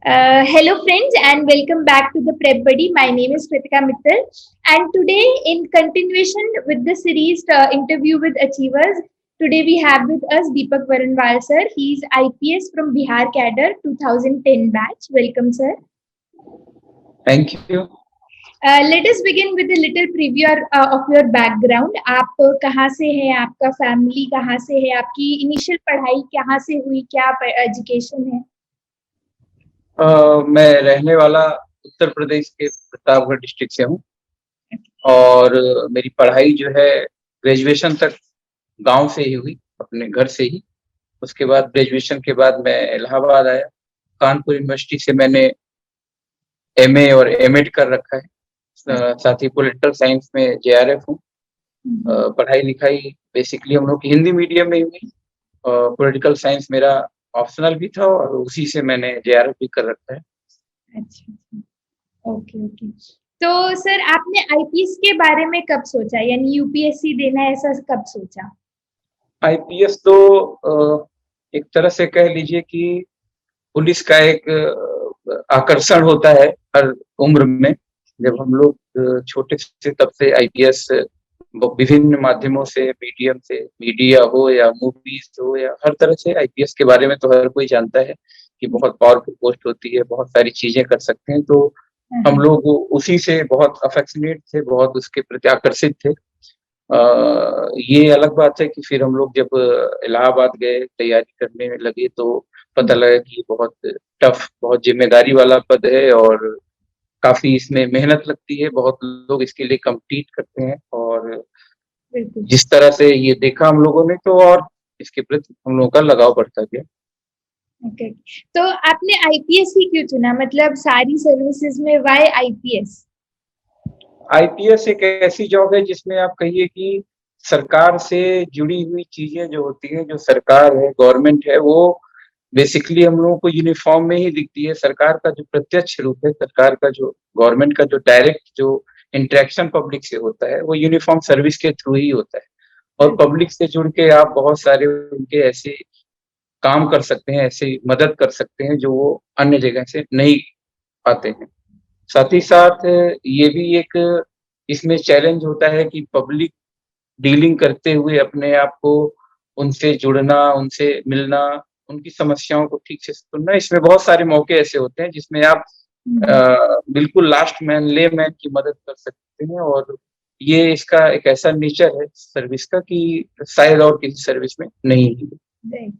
Hello, friends, and welcome back to the Prep Buddy. My name is Kritika Mittal, and today, in continuation with the series interview with achievers, today we have with us Deepak Varanwal sir. He's IPS from Bihar Cadre 2010 batch. Welcome, sir. Thank you. Let us begin with a little preview of your background. आप कहाँ से हैं, आपका family कहाँ से है, आपकी initial पढ़ाई कहाँ से हुई, क्या एजुकेशन है? मैं रहने वाला उत्तर प्रदेश के प्रतापगढ़ डिस्ट्रिक्ट से हूँ और मेरी पढ़ाई जो है ग्रेजुएशन तक गांव से ही हुई, अपने घर से ही। उसके बाद ग्रेजुएशन के बाद मैं इलाहाबाद आया। कानपुर यूनिवर्सिटी से मैंने एमए और एमएड कर रखा है। साथ ही पॉलिटिकल साइंस में जेआरएफ हूँ। पढ़ाई लिखाई बेसिकली हम लोग की हिंदी मीडियम में ही हुई। पॉलिटिकल साइंस मेरा ऑप्शनल भी था और उसी से मैंने जेआरएफ भी कर रखा है। अच्छा, ओके ओके। तो सर आपने आईपीएस के बारे में कब सोचा, यानी यूपीएससी देना है, ऐसा कब सोचा? आईपीएस तो एक तरह से कह लीजिए कि पुलिस का एक आकर्षण होता है हर उम्र में। जब हम लोग छोटे से तब से आईपीएस विभिन्न माध्यमों से, मीडियम से, मीडिया हो या मूवीज हो या हर तरह से आईपीएस के बारे में तो हर कोई जानता है कि बहुत पावरफुल पोस्ट होती है, बहुत सारी चीजें कर सकते हैं। तो हम लोग उसी से बहुत अफेक्शनेट थे, बहुत उसके प्रति आकर्षित थे। ये अलग बात है कि फिर हम लोग जब इलाहाबाद गए, तैयारी करने में लगे, तो पता लगा कि बहुत टफ, बहुत जिम्मेदारी वाला पद है और काफी इसमें मेहनत लगती है। बहुत लोग इसके लिए कम्पीट करते हैं और जिस तरह से ये देखा हम लोगों ने, तो और इसके प्रति हम लोगों का लगाव बढ़ता गया। ओके, तो आपने आईपीएस ही क्यों चुना? मतलब सारी सर्विसेज में व्हाई आईपीएस? आईपीएस एक ऐसी जॉब है जिसमें आप कहिए कि सरकार से जुड़ी हुई चीजें जो होती हैं, जो सरकार है, गवर्नमेंट है, वो बेसिकली हम लोगों को यूनिफॉर्म में ही दिखती है। सरकार का जो प्रत्यक्ष रूप है, सरकार का जो, गवर्नमेंट का जो डायरेक्ट जो इंटरेक्शन पब्लिक से होता है, वो यूनिफॉर्म सर्विस के थ्रू ही होता है। और पब्लिक से जुड़ के आप बहुत सारे उनके ऐसे काम कर सकते हैं, ऐसे मदद कर सकते हैं जो वो अन्य जगह से नहीं पाते हैं। साथ ही साथ ये भी एक इसमें चैलेंज होता है कि पब्लिक डीलिंग करते हुए अपने आप को उनसे जुड़ना, उनसे मिलना, उनकी समस्याओं को ठीक से सुनना। इसमें बहुत सारे मौके ऐसे होते हैं जिसमें आप बिल्कुल लास्ट मैन, ले मैन की मदद कर सकते हैं। और ये इसका एक ऐसा नेचर है सर्विस का कि शायद और किसी सर्विस में नहीं है।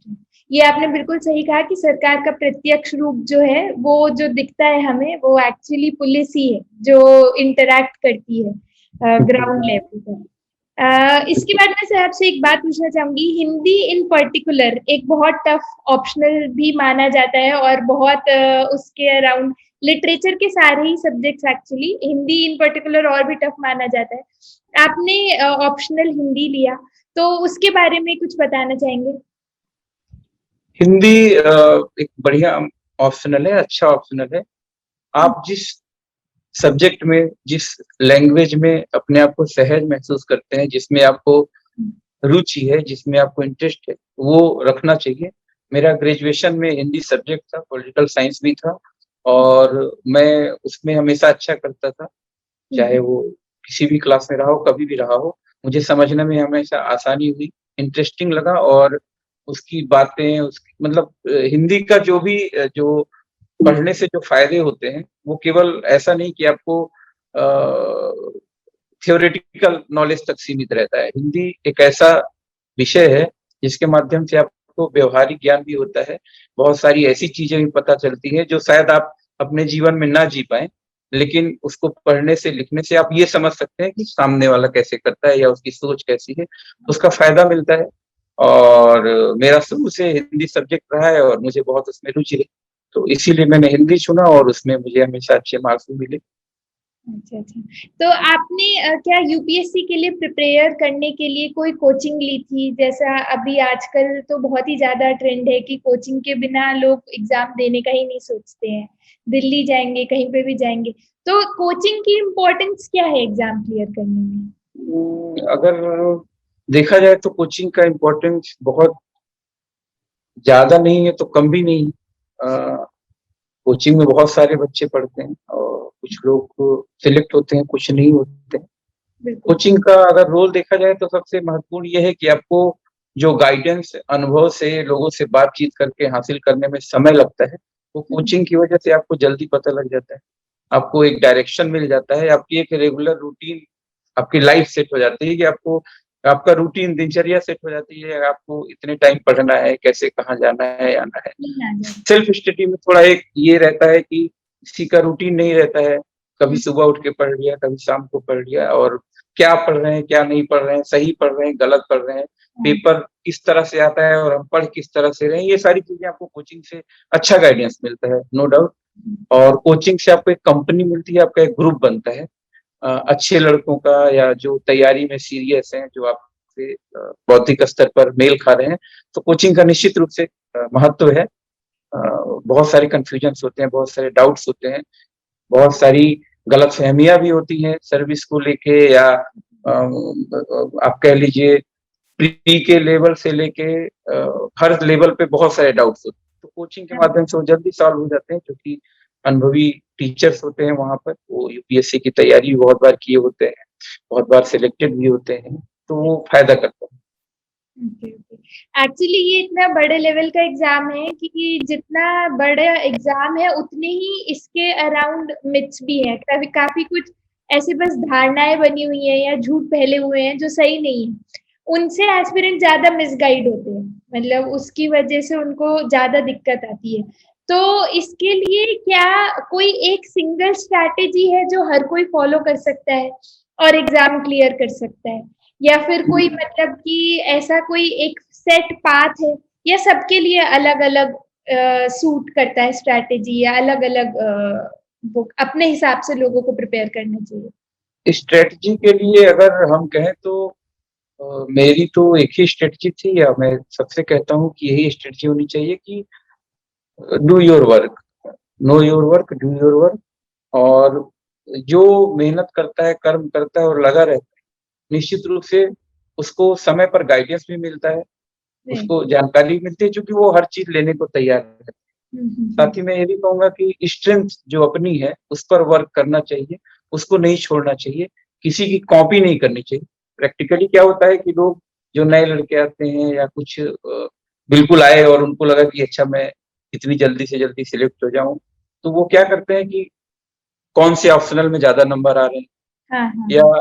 ये आपने बिल्कुल सही कहा कि सरकार का प्रत्यक्ष रूप जो है, वो जो दिखता है हमें, वो एक्चुअली पुलिस ही है जो इंटरैक्ट करती है ग्राउंड लेवल पर। इसके बाद मैं सर आपसे एक बात पूछना चाहूंगी। हिंदी इन पर्टिकुलर एक बहुत टफ ऑप्शनल भी माना जाता है और बहुत उसके अराउंड लिटरेचर के सारे ही subjects actually Hindi in particular और भी टफ माना जाता है। आपने ऑप्शनल हिंदी लिया, तो उसके बारे में कुछ बताना चाहेंगे? हिंदी एक बढ़िया ऑप्शनल है, अच्छा ऑप्शनल है। आप जिस सब्जेक्ट में, जिस लैंग्वेज में अपने आप को सहज महसूस करते हैं, जिसमें आपको रुचि है, जिसमें आपको इंटरेस्ट है, वो रखना चाहिए। मेरा ग्रेजुएशन में हिंदी सब्जेक्ट था, पॉलिटिकल साइंस भी था और मैं उसमें हमेशा अच्छा करता था, चाहे वो किसी भी क्लास में रहा हो, कभी भी रहा हो। मुझे समझने में हमेशा आसानी हुई, इंटरेस्टिंग लगा। और उसकी बातें, उसकी मतलब हिंदी का जो भी जो पढ़ने से जो फायदे होते हैं, वो केवल ऐसा नहीं कि आपको थियोरेटिकल नॉलेज तक सीमित रहता है। हिंदी एक ऐसा विषय है जिसके माध्यम से आपको व्यवहारिक ज्ञान भी होता है। बहुत सारी ऐसी चीजें भी पता चलती हैं जो शायद आप अपने जीवन में ना जी पाए, लेकिन उसको पढ़ने से, लिखने से आप ये समझ सकते हैं कि सामने वाला कैसे करता है या उसकी सोच कैसी है, उसका फायदा मिलता है। और मेरा शुरू से हिंदी सब्जेक्ट रहा है और मुझे बहुत उसमें रुचि है, तो इसीलिए मैंने हिंदी चुना और उसमें मुझे हमेशा अच्छे मार्क्स भी मिले। अच्छा अच्छा। तो आपने क्या यूपीएससी के लिए प्रिपेयर करने के लिए कोई कोचिंग ली थी? जैसा अभी आजकल तो बहुत ही ज्यादा ट्रेंड है कि कोचिंग के बिना लोग एग्जाम देने का ही नहीं सोचते हैं, दिल्ली जाएंगे, कहीं पे भी जाएंगे। तो कोचिंग की इम्पोर्टेंस क्या है एग्जाम क्लियर करने में? अगर देखा जाए तो कोचिंग का इम्पोर्टेंस बहुत ज्यादा नहीं है तो कम भी नहीं। कोचिंग में बहुत सारे बच्चे पढ़ते हैं और कुछ लोग सिलेक्ट होते हैं, कुछ नहीं होते हैं। बिल्कुल। कोचिंग का अगर रोल देखा जाए तो सबसे महत्वपूर्ण ये है कि आपको जो गाइडेंस अनुभव से लोगों से बातचीत करके हासिल करने में समय लगता है, वो कोचिंग की वजह से आपको जल्दी पता लग जाता है। आपको एक डायरेक्शन मिल जाता है, आपकी एक रेगुलर रूटीन, आपकी लाइफ सेट हो जाती है कि आपको आपका रूटीन दिनचर्या सेट हो जाती है, आपको इतने टाइम पढ़ना है, कैसे कहाँ जाना है, आना है। नहीं आ जाए। सेल्फ स्टडी में थोड़ा एक ये रहता है कि किसी का रूटीन नहीं रहता है, कभी हुँ, सुबह उठ के पढ़ लिया, कभी शाम को पढ़ लिया और क्या पढ़ रहे हैं, क्या नहीं पढ़ रहे हैं, सही पढ़ रहे हैं, गलत पढ़ रहे हैं, हाँ, पेपर किस तरह से आता है और हम पढ़ किस तरह से रहे हैं, ये सारी चीज़ें आपको कोचिंग से अच्छा गाइडेंस मिलता है, नो डाउट। हुँ, और कोचिंग से आपको एक कंपनी मिलती है, आपका एक ग्रुप बनता है अच्छे लड़कों का या जो तैयारी में सीरियस हैं, जो आपसे बौद्धिक स्तर पर मेल खा रहे हैं, तो कोचिंग का निश्चित रूप से महत्व है। बहुत सारे कन्फ्यूजन्स होते हैं, बहुत सारे डाउट्स होते हैं, बहुत सारी गलतफ़हमियाँ भी होती हैं सर्विस को लेके या आप कह लीजिए प्री के लेवल से लेके हर लेवल पे बहुत सारे डाउट्स होते हैं। तो कोचिंग के हाँ, माध्यम से वो जल्दी सॉल्व हो जाते हैं क्योंकि अनुभवी टीचर्स होते हैं वहाँ पर, वो यूपीएससी की तैयारी भी बहुत बार किए होते हैं, बहुत बार सिलेक्टेड भी होते हैं, तो वो फ़ायदा करता है। Okay, okay. एक्चुअली ये इतना बड़े लेवल का एग्ज़ाम है कि जितना बड़ा एग्ज़ाम है उतने ही इसके अराउंड मिथ्स भी हैं। कभी काफ़ी कुछ ऐसी बस धारणाएँ बनी हुई हैं या झूठ फैले हुए हैं जो सही नहीं है। उनसे एस्पिरेंट ज़्यादा मिसगाइड होते हैं। मतलब उसकी वज़ह से उनको ज़्यादा दिक्कत आती है। तो इसके लिए क्या कोई एक सिंगल स्ट्रैटेजी है जो हर कोई फ़ॉलो कर सकता है और एग्ज़ाम क्लियर कर सकता है? या फिर कोई मतलब कि ऐसा कोई एक सेट पाथ है या सबके लिए अलग-अलग सूट करता है स्ट्रैटेजी या अलग-अलग बुक अपने हिसाब से लोगों को प्रिपेयर करना चाहिए? स्ट्रैटेजी के लिए अगर हम कहें तो मेरी तो एक ही स्ट्रैटेजी थी या मैं सबसे कहता हूँ कि यही स्ट्रैटेजी होनी चाहिए कि do your work, know your work, do your work और जो मेहनत करता है, कर्म करता है और लगा रहता है, निश्चित रूप से उसको समय पर गाइडेंस भी मिलता है, राइट। उसको जानकारी मिलती है क्योंकि वो हर चीज़ लेने को तैयार है। हुँ, हुँ, साथ ही मैं ये भी कहूँगा कि स्ट्रेंथ जो अपनी है, उस पर वर्क करना चाहिए, उसको नहीं छोड़ना चाहिए, किसी की कॉपी नहीं करनी चाहिए। प्रैक्टिकली क्या होता है कि लोग जो नए लड़के आते हैं या कुछ बिल्कुल आए और उनको लगा कि अच्छा मैं इतनी जल्दी से जल्दी सिलेक्ट हो जाऊँ, तो वो क्या करते हैं कि कौन से ऑप्शनल में ज़्यादा नंबर आ रहे हैं हाँ, हाँ, या हाँ।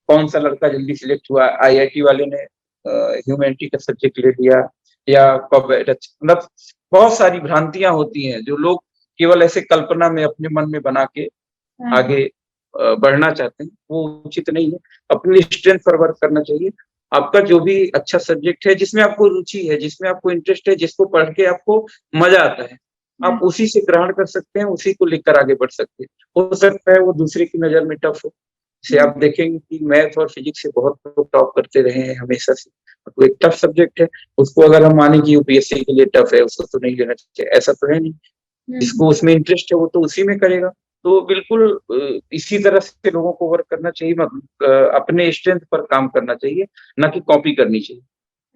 कौन-सा लड़का जल्दी सिलेक्ट हुआ, आईआईटी वाले ने ह्यूमैनिटी का सब्जेक्ट ले लिया या कब मतलब बहुत सारी भ्रांतियाँ होती हैं, जो लोग केवल ऐसे कल्पना में अपने मन में बना के हाँ, आगे बढ़ना चाहते हैं, वो उचित नहीं है। अपनी स्ट्रेंथ पर वर्क करना चाहिए। आपका जो भी अच्छा सब्जेक्ट है, जिसमें आपको रुचि है, जिसमें आपको इंटरेस्ट है, जिसको पढ़ के आपको मज़ा आता है, हाँ, आप उसी से ग्रहण कर सकते हैं, उसी को लेकर आगे बढ़ सकते हैं। हो सकता है वो दूसरे की नज़र में टफ हो, जैसे हुँ, आप देखेंगे कि मैथ और फिज़िक्स से बहुत लोग टॉप करते रहे हैं हमेशा से। तो एक टफ सब्जेक्ट है, उसको अगर हम माने कि यूपीएससी के लिए टफ है, उसको तो नहीं लेना चाहिए, ऐसा तो है नहीं। हुँ, जिसको उसमें इंटरेस्ट है वो तो उसी में करेगा। तो बिल्कुल इसी तरह से लोगों को वर्क करना चाहिए अपने स्ट्रेंथ पर काम करना चाहिए, ना कि कॉपी करनी चाहिए।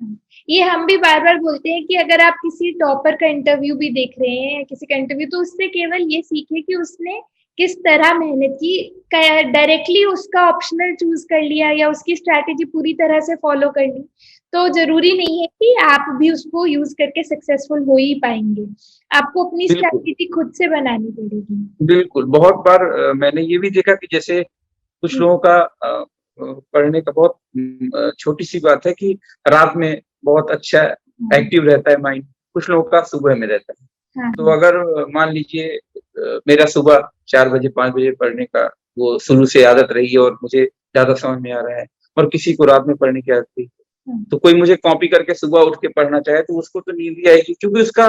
हुँ। ये हम भी बार-बार बोलते हैं कि अगर आप किसी टॉपर का इंटरव्यू भी देख रहे हैं या किसी का इंटरव्यू तो उससे केवल ये सीखें कि उसने किस तरह मेहनत की, क डायरेक्टली उसका ऑप्शनल चूज़ कर लिया या उसकी स्ट्रैटेजी पूरी तरह से फ़ॉलो कर ली, तो ज़रूरी नहीं है कि आप भी उसको यूज़ करके सक्सेसफुल हो ही पाएँगे। आपको अपनी बिल्कुल, स्ट्रैटेजी खुद से बनानी पड़ेगी। बिल्कुल। बहुत बार मैंने ये भी देखा कि जैसे कुछ हुँ, लोगों का पढ़ने का बहुत छोटी-सी बात है कि रात में बहुत अच्छा हाँ, एक्टिव रहता है माइंड, कुछ लोगों का सुबह में रहता है। हाँ, तो हाँ। अगर मान लीजिए मेरा सुबह 4 बजे 5 बजे पढ़ने का वो शुरू से आदत रही है और मुझे ज़्यादा समझ में आ रहा है और किसी को रात में पढ़ने की आदत थी। हुँ, तो कोई मुझे कॉपी करके सुबह उठ के पढ़ना चाहे तो उसको तो नींद ही आएगी क्योंकि उसका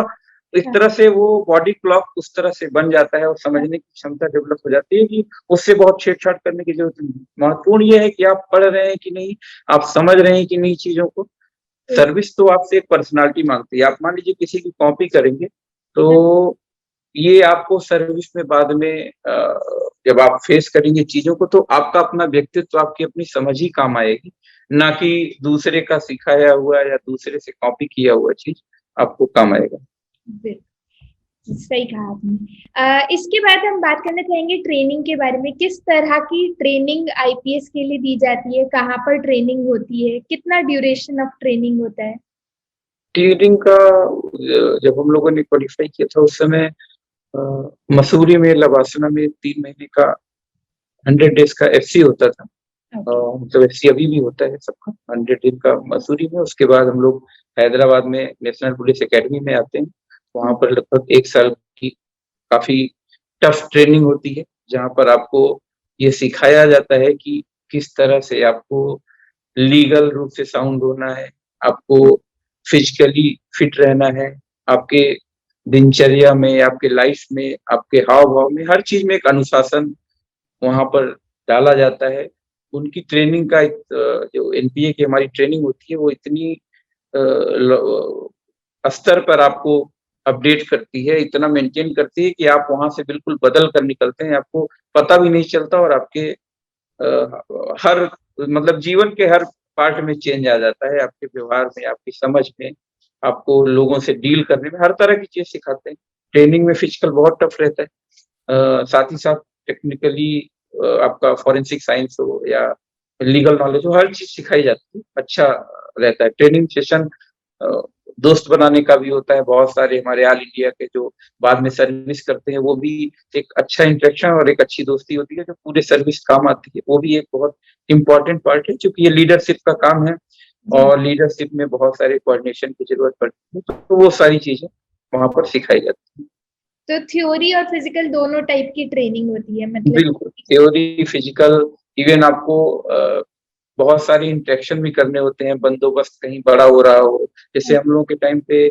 एक हाँ, तरह से वो बॉडी क्लॉक उस तरह से बन जाता है और हाँ, समझने की क्षमता डेवलप हो जाती है कि उससे बहुत छेड़-छाड़ करने की ज़रूरत नहीं है। महत्वपूर्ण ये है कि आप पढ़ रहे हैं कि नहीं, आप समझ रहे हैं कि नहीं चीज़ों को। बिल्कुल। सर्विस तो आपसे एक पर्सनैलिटी माँगती है। आप मान लीजिए किसी की कॉपी करेंगे, तो ये आपको सर्विस में बाद में जब आप फेस करेंगे चीज़ों को तो आपका अपना व्यक्तित्व, आपकी अपनी समझ ही काम आएगी, ना कि दूसरे का सिखाया हुआ या दूसरे से कॉपी किया हुआ चीज़ आपको काम आएगा। बिल्कुल। सही कहा आपने। इसके बाद हम बात करना चाहेंगे ट्रेनिंग के बारे में। किस तरह की ट्रेनिंग आईपीएस के लिए दी जाती है, कहाँ पर ट्रेनिंग होती है, कितना ड्यूरेशन ऑफ ट्रेनिंग होता है? ट्रेनिंग का जब हम लोगों ने क्वालिफाई किया था उस समय मसूरी में लवासना में 3 महीने का 100 डेज का एफसी होता था। ओके। मतलब एफसी अभी भी होता है सबका 100 दिन का मसूरी में। उसके बाद हम लोग हैदराबाद में नेशनल पुलिस एकेडमी में आते हैं। वहाँ पर लगभग 1 साल की काफी टफ ट्रेनिंग होती है, जहाँ पर आपको ये सिखाया जाता है कि किस तरह से आपको लीगल रूप से साउंड होना है, आपको फिजिकली फिट रहना है, आपके दिनचर्या में, आपके लाइफ में, आपके हाव-भाव में, हर चीज़ में एक अनुशासन वहाँ पर डाला जाता है। उनकी ट्रेनिंग का एक जो एनपीए की हमारी ट्रेनिंग होती है वो इतनी स्तर पर आपको अपडेट करती है, इतना मेंटेन करती है कि आप वहाँ से बिल्कुल बदल कर निकलते हैं, आपको पता भी नहीं चलता और आपके हर मतलब जीवन के हर पार्ट में चेंज आ जाता है, आपके व्यवहार में, आपकी समझ में, आपको लोगों से डील करने में, हर तरह की चीज़ सिखाते हैं। ट्रेनिंग में फिजिकल बहुत टफ रहता है। साथ ही साथ टेक्निकली आपका फॉरेंसिक साइंस हो या लीगल नॉलेज हो, हर चीज़ सिखाई जाती है। अच्छा रहता है। ट्रेनिंग सेशन अ, दोस्त बनाने का भी होता है। बहुत सारे हमारे ऑल इंडिया के जो बाद में सर्विस करते हैं, वो भी एक अच्छा इंटरेक्शन और एक अच्छी दोस्ती होती है, जो पूरे सर्विस काम आती है। वो भी एक बहुत इम्पोर्टेंट पार्ट है, चूँकि ये लीडरशिप का काम है जी। और लीडरशिप में बहुत सारे कोऑर्डिनेशन की ज़रूरत पड़ती है, तो वो सारी चीज़ें वहाँ पर सिखाई जाती हैं। तो थ्योरी और फिजिकल दोनों टाइप की ट्रेनिंग होती है मतलब? बिल्कुल, थ्योरी, फिजिकल, इवन आपको बहुत सारे इंटरेक्शन भी करने होते हैं, बंदोबस्त कहीं बड़ा हो रहा हो। जैसे हम लोगों के टाइम पे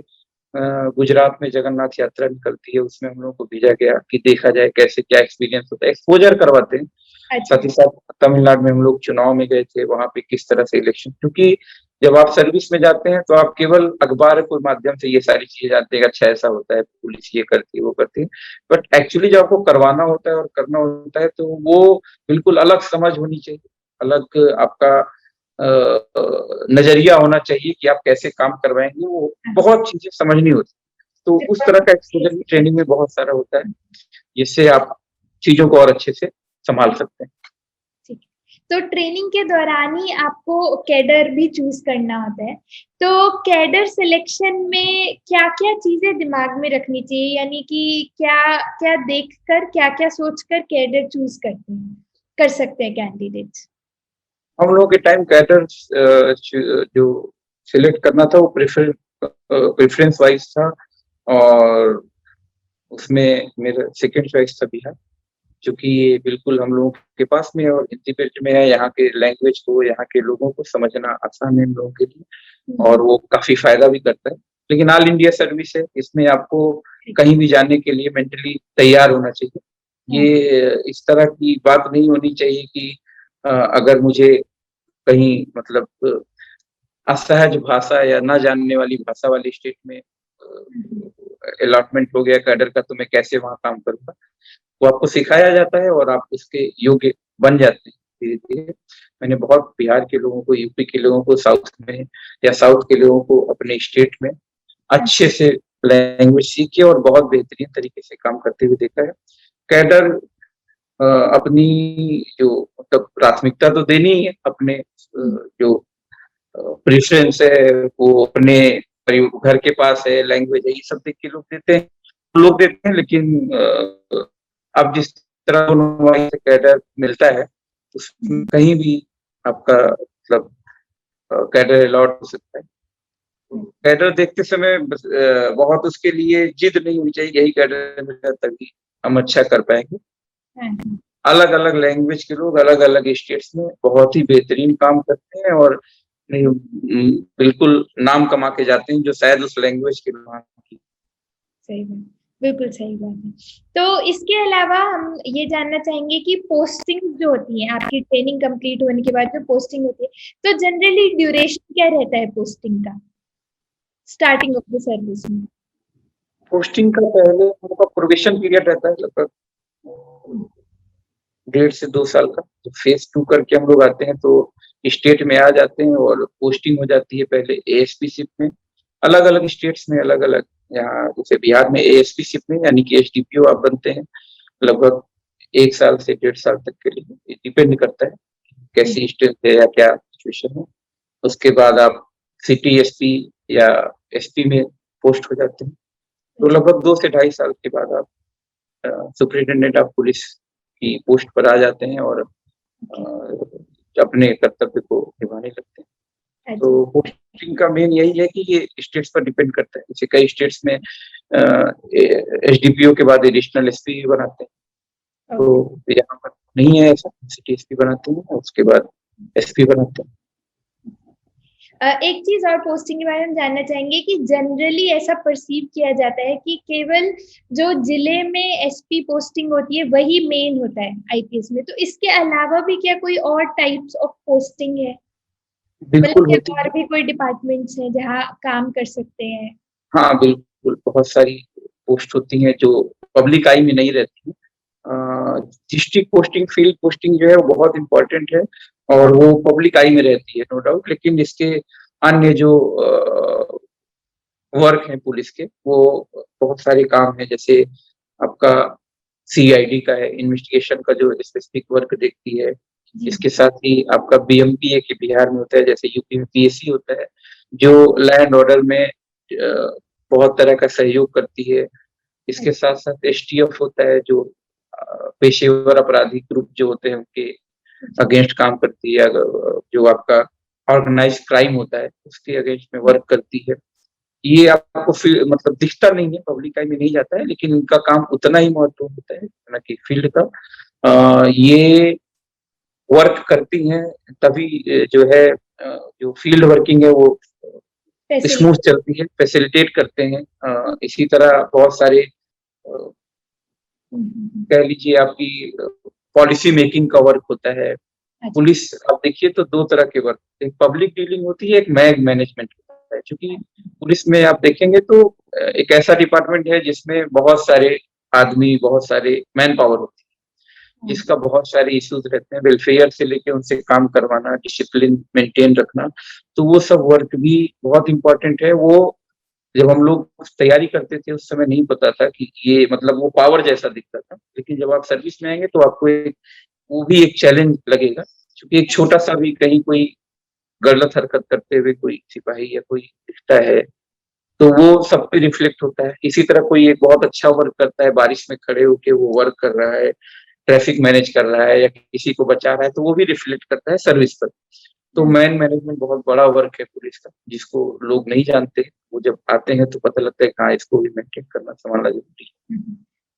गुजरात में जगन्नाथ यात्रा निकलती है, उसमें हम लोगों को भेजा गया कि देखा जाए कैसे क्या एक्सपीरियंस होता है, एक्सपोज़र करवाते हैं। अच्छा। साथ ही साथ तमिलनाडु में हम लोग चुनाव में गए थे, वहाँ पे किस तरह से इलेक्शन, क्योंकि जब आप सर्विस में जाते हैं तो आप केवल अखबार के माध्यम से ये सारी चीज़ें जानते हैं कि अच्छा ऐसा होता है, पुलिस ये करती है, वो करती है। बट एक्चुअली जब आपको करवाना होता है और करना होता है तो वो बिल्कुल अलग समझ होनी चाहिए, अलग आपका नज़रिया होना चाहिए कि आप कैसे काम करवाएँगे, वो बहुत चीज़ें समझनी होती है। तो उस तरह का एक्सपोज़र भी ट्रेनिंग में बहुत सारा होता है, जिससे आप चीज़ों को और अच्छे से सँभाल सकते हैं। ठीक है। तो ट्रेनिंग के दौरान ही आपको कैडर भी चूज़ करना होता है। तो कैडर सिलेक्शन में क्या-क्या चीज़ें दिमाग में रखनी चाहिए? यानी कि क्या देखकर, क्या-क्या सोचकर कैडर चूज़ कर सकते हैं कैंडिडेट्स? हम लोगों के टाइम कैडर्स जो सिलेक्ट करना था वो प्रेफ़रेंस वाइज़ था और उसमें मेरा सेकंड चॉइस था बिहार। चूँकि ये बिल्कुल हम लोगों के पास में है और हिंदी बेल्ट में है, यहाँ के लैंग्वेज को, यहाँ के लोगों को समझना आसान है हम लोगों के लिए हुँ। और वो काफ़ी फ़ायदा भी करता है। लेकिन ऑल इंडिया सर्विस है, इसमें आपको कहीं भी जाने के लिए मेंटली तैयार होना चाहिए। हाँ, ये इस तरह की बात नहीं होनी चाहिए कि अगर मुझे कहीं मतलब असहज भाषा या ना जानने वाली भाषा वाली स्टेट में हुँ, हुँ। अलॉटमेंट हो गया कैडर का, तो मैं कैसे वहाँ काम करूँगा? वो आपको सिखाया जाता है और आप उसके योग्य बन जाते हैं धीरे-धीरे। मैंने बहुत बिहार के लोगों को, यूपी के लोगों को, साउथ में या साउथ के लोगों को अपने स्टेट में अच्छे से लैंग्वेज सीख के और बहुत बेहतरीन तरीके से काम करते हुए देखा है। कैडर अपनी जो मतलब प्राथमिकता तो देनी ही है, अपने हुँ। जो प्रेफ़रेंस है, वो अपने घर के पास है, लैंग्वेज है, ये सब देख के लोग देते हैं। लोग देते हैं लेकिन अब जिस तरह कैडर मिलता है, उसमें हुँ। कहीं भी आपका मतलब कैडर अलॉट हो सकता है। तो हुँ। कैडर देखते समय बस बहुत उसके लिए जिद नहीं होनी चाहिए, यही कैडर मिलेगा तभी हम अच्छा कर पाएँगे। हाँ, हाँ। अलग-अलग लैंग्वेज के लोग अलग-अलग स्टेट्स में बहुत ही बेहतरीन काम करते हैं और बिल्कुल नाम कमा के जाते हैं, जो शायद उस लैंग्वेज के वहाँ की। सही बात। बिल्कुल सही बात है। तो इसके अलावा हम ये जानना चाहेंगे कि पोस्टिंग्स जो होती हैं, आपकी ट्रेनिंग कंप्लीट होने के बाद जो पोस्टिंग होती है, तो जनरली ड्यूरेशन क्या रहता है पोस्टिंग का? स्टार्टिंग ऑफ द सर्विस में? पोस्टिंग का पहले उनका प्रोबेशन पीरियड रहता है लगभग हुँ। 1.5 से 2 साल का। तो फेज़ 2 करके हम लोग आते हैं तो स्टेट में आ जाते हैं और पोस्टिंग हो जाती है पहले एएसपी शिप में। अलग-अलग स्टेट्स में अलग-अलग यहाँ जैसे बिहार में एएसपी शिप में यानी कि एसडीपीओ आप बनते हैं लगभग 1 साल से 1.5 साल तक के लिए, डिपेंड करता है कैसी स्ट्रेंथ है या क्या सिचुएशन है। उसके बाद आप सिटी एसपी या एसपी में पोस्ट हो जाते हैं। तो लगभग 2 से 2.5 साल के बाद आप सुपरिटेंडेंट ऑफ पुलिस की पोस्ट पर आ जाते हैं और अपने कर्तव्य को निभाने लगते हैं। तो पोस्टिंग का मेन यही है कि ये स्टेट्स पर डिपेंड करता है। जैसे कई स्टेट्स में एसडीपीओ के बाद एडिशनल एसपी बनाते हैं, तो यहाँ पर नहीं है ऐसा, सिटी एसपी बनाते हैं और उसके बाद एसपी बनाते हैं। एक चीज और पोस्टिंग के बारे में जानना चाहेंगे कि जनरली ऐसा परसीव किया जाता है कि केवल जो जिले में एसपी पोस्टिंग होती है वही मेन होता है आईपीएस में, तो इसके अलावा भी क्या कोई और टाइप्स ऑफ पोस्टिंग है? बिल्कुल मतलब होती और है। भी कोई डिपार्टमेंट्स हैं जहाँ काम कर सकते हैं? हाँ बिल्कुल, बहुत सारी पोस्ट होती हैं जो पब्लिक आई में नहीं रहती है। डिस्ट्रिक्ट पोस्टिंग, फील्ड पोस्टिंग जो है वो बहुत इम्पोर्टेंट है और वो पब्लिक आई में रहती है नो डाउट, लेकिन इसके अन्य जो वर्क है पुलिस के वो बहुत सारे काम है। जैसे आपका सीआईडी का है, इन्वेस्टिगेशन का जो स्पेसिफिक वर्क देखती है। इसके साथ ही आपका बीएमपीए के बिहार में होता है, जैसे यूपी में पीएससी होता है जो लैंड ऑर्डर में बहुत तरह का सहयोग करती है। इसके साथ साथ एसटीएफ होता है जो पेशेवर अपराधी ग्रुप जो होते हैं उनके अगेंस्ट काम करती है। जो आपका ऑर्गेनाइज्ड क्राइम होता है उसके अगेंस्ट में वर्क करती है। ये आपको मतलब दिखता नहीं है, पब्लिक आई में नहीं जाता है, लेकिन इनका काम उतना ही महत्वपूर्ण होता है जितना कि फील्ड का। ये वर्क करती हैं तभी जो है जो फील्ड वर्किंग है वो स्मूथ चलती है, फैसिलिटेट करते हैं। इसी तरह बहुत सारे कह लीजिए आपकी पॉलिसी मेकिंग का वर्क होता है। पुलिस आप देखिए तो 2 तरह के वर्क, एक पब्लिक डीलिंग होती है, एक मैनेजमेंट होता है। क्योंकि पुलिस में आप देखेंगे तो एक ऐसा डिपार्टमेंट है जिसमें बहुत सारे आदमी, बहुत सारे मैन पावर होती है, जिसका बहुत सारे इश्यूज रहते हैं, वेलफेयर से लेके उनसे काम करवाना, डिसिप्लिन मेंटेन रखना, तो वो सब वर्क भी बहुत इंपॉर्टेंट है। वो जब हम लोग तैयारी करते थे उस समय नहीं पता था कि ये मतलब वो पावर जैसा दिखता था, लेकिन जब आप सर्विस में आएंगे तो आपको वो भी एक चैलेंज लगेगा। क्योंकि एक छोटा सा भी कहीं कोई गलत हरकत करते हुए कोई सिपाही या कोई दिखता है तो वो सब पे रिफ्लेक्ट होता है। इसी तरह कोई एक बहुत अच्छा वर्क करता है, बारिश में खड़े होके वो वर्क कर रहा है, ट्रैफिक मैनेज कर रहा है या किसी को बचा रहा है, तो वो भी रिफ्लेक्ट करता है सर्विस पर। तो मैन मैनेजमेंट बहुत बड़ा वर्क है पुलिस का, जिसको लोग नहीं जानते। वो जब आते हैं तो पता लगता है कहाँ इसको भी मेंटेन करना, संभालना जरूरी है।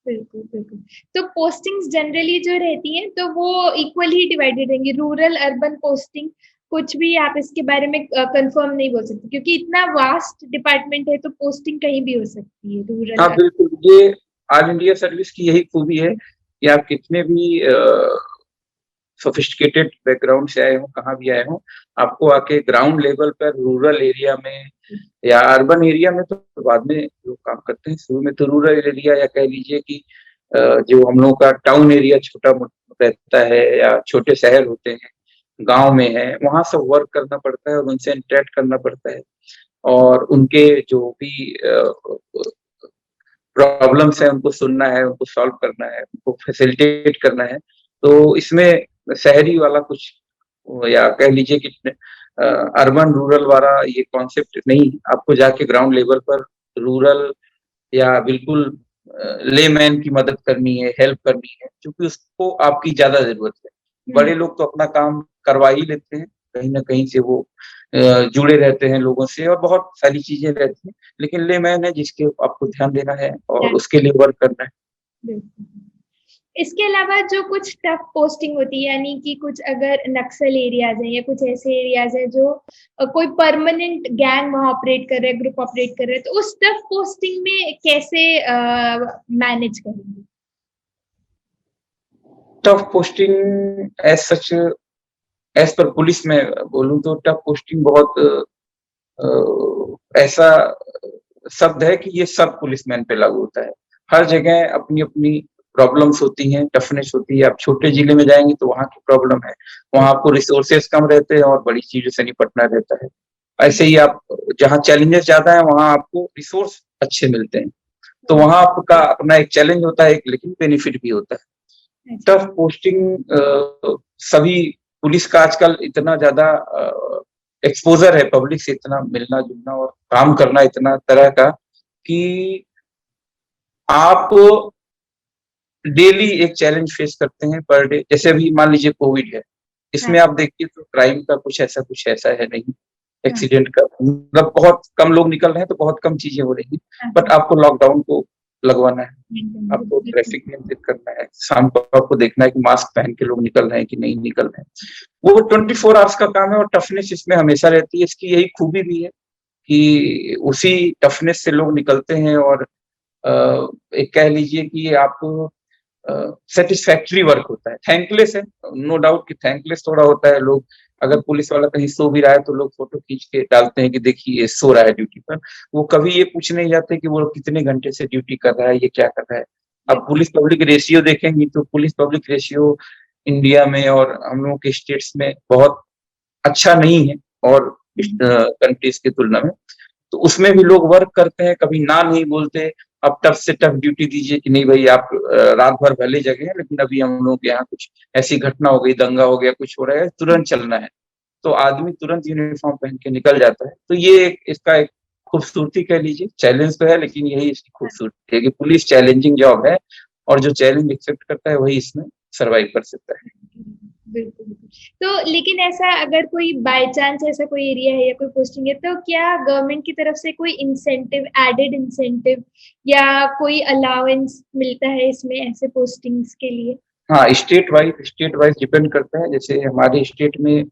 बिल्कुल बिल्कुल। तो पोस्टिंग्स जनरली जो रहती हैं तो वो इक्वल ही डिवाइडेड रहेंगी, रूरल अर्बन पोस्टिंग कुछ भी आप इसके बारे में कंफर्म नहीं बोल सकते क्योंकि इतना वास्ट डिपार्टमेंट है, तो पोस्टिंग कहीं भी हो सकती है रूरल। हाँ बिल्कुल, ये ऑल इंडिया सर्विस की यही खूबी है कि आप कितने भी सोफिस्टिकेटेड बैकग्राउंड से आए हो, कहाँ भी आए हो, आपको आके ग्राउंड लेवल पर रूरल एरिया में या अर्बन एरिया में तो बाद में लोग काम करते हैं, शुरू में तो रूरल एरिया या कह लीजिए कि जो हम लोगों का टाउन एरिया छोटा रहता है या छोटे शहर होते हैं, गांव में है, वहां सब वर्क करना पड़ता है और उनसे इंटरेक्ट करना पड़ता है और उनके जो भी प्रॉब्लम्स है उनको सुनना है, उनको सॉल्व करना है, उनको फैसिलिटेट करना है। तो इसमें शहरी वाला कुछ या कह लीजिए कि अर्बन रूरल वाला ये कॉन्सेप्ट नहीं, आपको जाके ग्राउंड लेवल पर रूरल या बिल्कुल लेमैन की मदद करनी है, हेल्प करनी है, क्योंकि उसको आपकी ज्यादा जरूरत है। बड़े लोग तो अपना काम करवा ही लेते हैं, कहीं ना कहीं से वो जुड़े रहते हैं लोगों से और बहुत सारी चीजें रहती हैं, लेकिन लेमैन है जिसके आपको ध्यान देना है और उसके लिए वर्क करना है। इसके अलावा जो कुछ टफ पोस्टिंग होती है, यानी कि कुछ अगर नक्सल एरियाज हैं या कुछ ऐसे एरियाज हैं जो कोई परमानेंट गैंग वहां ऑपरेट कर रहे हैं, ग्रुप ऑपरेट कर रहे हैं, तो उस टफ पोस्टिंग में कैसे मैनेज करेंगे? Tough posting as such, as per police में बोलूं तो टफ पोस्टिंग बहुत ऐसा शब्द है कि ये सब पुलिसमैन पे लागू होता है। हर जगह अपनी अपनी प्रॉब्लम्स होती हैं, टफनेस होती है। आप छोटे जिले में जाएंगे तो वहाँ की प्रॉब्लम है, वहाँ आपको रिसोर्सेस कम रहते हैं और बड़ी चीजों से निपटना रहता है। ऐसे ही आप जहाँ चैलेंजेस ज्यादा है वहाँ आपको रिसोर्स अच्छे मिलते हैं। तो वहां आपका अपना एक चैलेंज होता है, एक लेकिन बेनिफिट भी होता है। टफ पोस्टिंग सभी पुलिस का आजकल इतना ज्यादा एक्सपोजर है, पब्लिक से इतना मिलना जुलना और काम करना इतना तरह का कि आप डेली एक चैलेंज फेस करते हैं पर डे। जैसे अभी मान लीजिए कोविड है, इसमें आप देखिए तो क्राइम का कुछ ऐसा है नहीं, एक्सीडेंट का मतलब बहुत कम लोग निकल रहे हैं तो बहुत कम चीजें हो रही हैं। बट आपको लॉकडाउन को लगवाना है, आपको ट्रैफिक नियंत्रित करना है, शाम को आपको देखना है कि मास्क पहन के लोग निकल रहे हैं कि नहीं निकल रहे हैं। वो 24 आवर्स का काम है और टफनेस इसमें हमेशा रहती है। इसकी यही खूबी भी है कि उसी टफनेस से लोग निकलते हैं और एक कह लीजिए कि आपको सेटिस्फैक्टरी वर्क होता है। थैंकलेस है, नो डाउट कि थैंकलेस थोड़ा होता है। लोग अगर पुलिस वाला कहीं सो भी रहा है तो लोग फोटो खींच के डालते हैं कि देखिए ये सो रहा है ड्यूटी पर। वो कभी ये पूछ नहीं जाते कि वो कितने घंटे से ड्यूटी कर रहा है, ये क्या कर रहा है। अब पुलिस पब्लिक रेशियो देखेंगी तो पुलिस पब्लिक रेशियो इंडिया में और हम लोगों के स्टेट्स में बहुत अच्छा नहीं है और कंट्रीज की तुलना में। तो उसमें भी लोग वर्क करते हैं, कभी ना नहीं बोलते। अब टफ से टफ ड्यूटी दीजिए कि नहीं भाई आप रात भर भले जगह हैं लेकिन अभी हम लोग के यहाँ कुछ ऐसी घटना हो गई, दंगा हो गया, कुछ हो रहा है, तुरंत चलना है। तो आदमी तुरंत यूनिफॉर्म पहन के निकल जाता है। तो ये इसका एक खूबसूरती कह लीजिए। चैलेंज तो है लेकिन यही इसकी खूबसूरती है कि पुलिस चैलेंजिंग जॉब है और जो चैलेंज एक्सेप्ट करता है वही इसमें सर्वाइव कर सकता है। बिल्कुल, बिल्कुल। तो लेकिन ऐसा अगर कोई बाय चांस ऐसा कोई एरिया है या कोई पोस्टिंग है तो क्या गवर्नमेंट की तरफ से कोई इंसेंटिव, एडेड इंसेंटिव या कोई अलाउंस मिलता है इसमें ऐसे पोस्टिंग्स के लिए? हाँ, स्टेट वाइज डिपेंड करता है। जैसे हमारे स्टेट में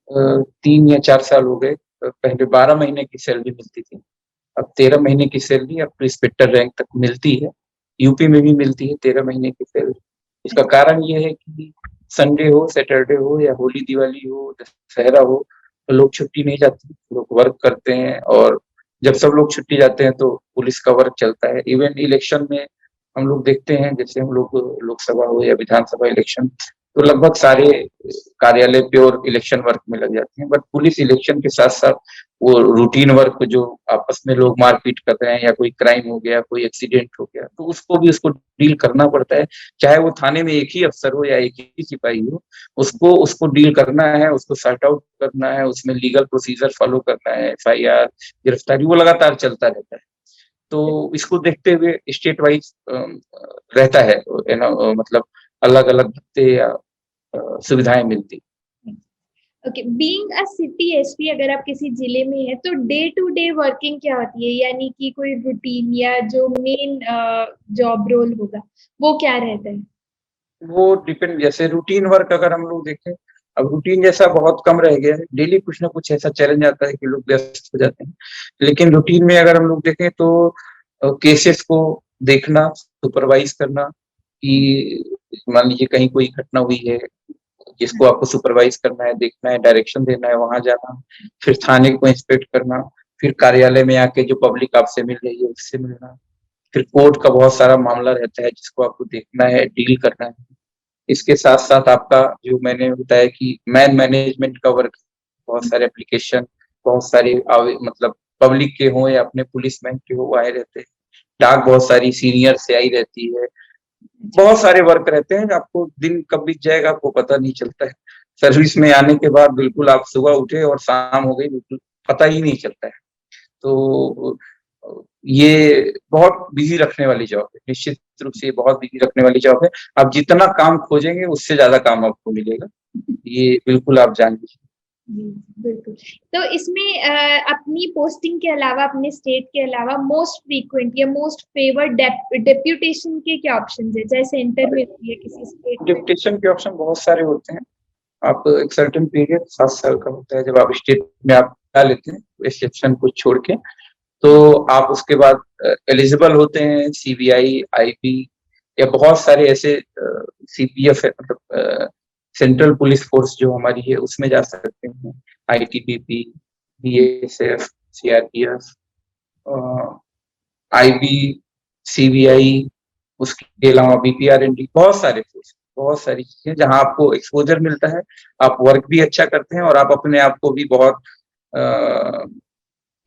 3 या 4 साल हो गए, पहले 12 महीने की सैलरी मिलती थी, अब 13 महीने की सैलरी अब तो इंस्पेक्टर रैंक तक मिलती है। यूपी में भी मिलती है 13 महीने की सैलरी। इसका कारण ये है कि संडे हो, सैटरडे हो या होली दिवाली हो, दशहरा हो, तो लोग छुट्टी नहीं जाते, लोग वर्क करते हैं और जब सब लोग छुट्टी जाते हैं तो पुलिस का वर्क चलता है। इवन इलेक्शन में हम लोग देखते हैं, जैसे हम लोग लोकसभा हो या विधानसभा इलेक्शन, तो लगभग सारे कार्यालय प्योर इलेक्शन वर्क में लग जाते हैं। बट पुलिस इलेक्शन के साथ साथ वो रूटीन वर्क जो आपस में लोग मारपीट कर रहे हैं या कोई क्राइम हो गया, कोई एक्सीडेंट हो गया, तो उसको डील करना पड़ता है। चाहे वो थाने में एक ही अफसर हो या एक ही सिपाही हो, उसको डील करना है, उसको सॉर्ट आउट करना है, उसमें लीगल प्रोसीजर फॉलो करना है, एफआईआर, गिरफ्तारी, वो लगातार चलता रहता है। तो इसको देखते हुए स्टेट वाइज रहता है मतलब अलग अलग भत्ते या सुविधाएं मिलती। Okay, being a city SP अगर आप किसी जिले में है तो डे टू डे वर्किंग क्या होती है, यानी कि कोई रूटीन या जो मेन जॉब रोल होगा वो क्या रहता है? वो डिपेंड, जैसे रूटीन वर्क अगर हम लोग देखें, अब रूटीन जैसा बहुत कम रह गया है। डेली कुछ ना कुछ ऐसा चैलेंज आता है कि लोग व्यस्त हो जाते हैं। लेकिन रूटीन में अगर हम लोग देखें तो केसेस को देखना, सुपरवाइज करना, कि मान लीजिए कहीं कोई घटना हुई है जिसको आपको सुपरवाइज करना है, देखना है, डायरेक्शन देना है, वहां जाना, फिर थाने को इंस्पेक्ट करना, फिर कार्यालय में आके जो पब्लिक आपसे मिल रही है उससे मिलना, फिर कोर्ट का बहुत सारा मामला रहता है जिसको आपको देखना है, डील करना है। इसके साथ साथ आपका जो मैंने बताया कि मैन मैनेजमेंट का वर्क, बहुत सारे एप्लीकेशन, बहुत सारे मतलब पब्लिक के हों या अपने पुलिसमैन के हो, आए रहते हैं। डाक बहुत सारी सीनियर से आई रहती है। बहुत सारे वर्क रहते हैं, आपको दिन कब बीत जाएगा आपको पता नहीं चलता है। सर्विस में आने के बाद बिल्कुल आप सुबह उठे और शाम हो गई, बिल्कुल पता ही नहीं चलता है। तो ये बहुत बिजी रखने वाली जॉब है, निश्चित रूप से ये बहुत बिजी रखने वाली जॉब है। आप जितना काम खोजेंगे उससे ज्यादा काम आपको मिलेगा, ये बिल्कुल आप जान लीजिए। बिल्कुल। तो इसमें अपनी पोस्टिंग के अलावा, अपने स्टेट के अलावा मोस्ट फ्रीक्वेंट या मोस्ट फेवर्ड डेप्यूटेशन के क्या ऑप्शंस है, चाहे सेंटर में हो या किसी स्टेट में? डिप्टेशन के ऑप्शन बहुत सारे होते हैं। आप एक सर्टेन पीरियड 7 साल का होता है जब आप स्टेट में आप आ लेते हैं, एक्सेप्शन को छोड़ के, तो आप उसके बाद एलिजिबल होते हैं सीबीआई, आईबी या बहुत सारे ऐसे सीपीएफ है, मतलब सेंट्रल पुलिस फोर्स जो हमारी है उसमें जा सकते हैं। ITBP, BSF, CRPF, IB, CBI, उसके अलावा बीपीआरएनडी, बहुत सारे फोर्स, बहुत सारी चीजें जहां आपको एक्सपोजर मिलता है, आप वर्क भी अच्छा करते हैं और आप अपने आप को भी बहुत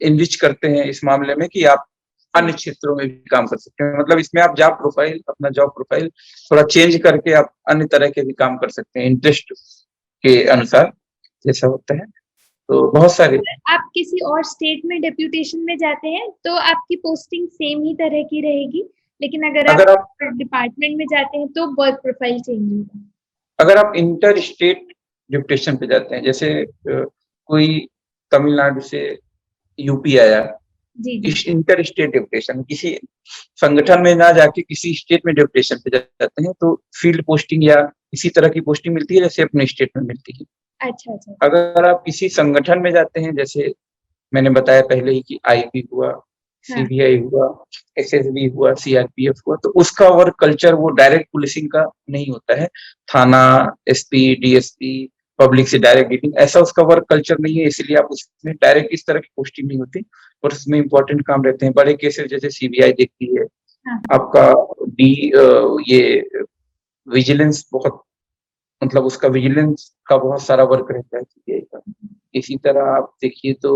इनरिच करते हैं इस मामले में कि आप अन्य क्षेत्रों में भी काम कर सकते हैं। मतलब इसमें आप अपना जॉब प्रोफाइल थोड़ा चेंज करके आप अन्य तरह के भी काम कर सकते हैं, इंटरेस्ट के अनुसार जैसा होता है। तो बहुत सारे आप किसी और स्टेट में डेप्यूटेशन में जाते हैं तो आपकी पोस्टिंग सेम ही तरह की रहेगी, लेकिन अगर आप डिपार्टमेंट में जाते हैं तो वर्क प्रोफाइल चेंज होगा। अगर आप इंटर स्टेट डिप्यूटेशन पे जाते हैं, जैसे कोई तमिलनाडु से यूपी आया, इंटर स्टेट डिप्यूटेशन, किसी संगठन में ना जाके किसी स्टेट में डिप्यूटेशन पे जाते हैं तो फील्ड पोस्टिंग या इसी तरह की पोस्टिंग मिलती है जैसे अपने स्टेट में मिलती है। अच्छा। अगर आप किसी संगठन में जाते हैं, जैसे मैंने बताया पहले ही कि आईबी हुआ, सीबीआई हुआ, एसएसबी हुआ, सीआरपीएफ हुआ, तो उसका वर्क कल्चर वो डायरेक्ट पुलिसिंग का नहीं होता है। थाना, एसपी, डीएसपी, पब्लिक से डायरेक्ट डीलिंग, ऐसा उसका वर्क कल्चर नहीं है, इसलिए आप उसमें डायरेक्ट इस तरह की पोस्टिंग नहीं होती। और उसमें इंपॉर्टेंट काम रहते हैं, बड़े केसेस जैसे सीबीआई देखती है, आपका ये विजिलेंस बहुत, मतलब उसका विजिलेंस का बहुत सारा वर्क रहता है सीबीआई का। इसी तरह आप देखिए तो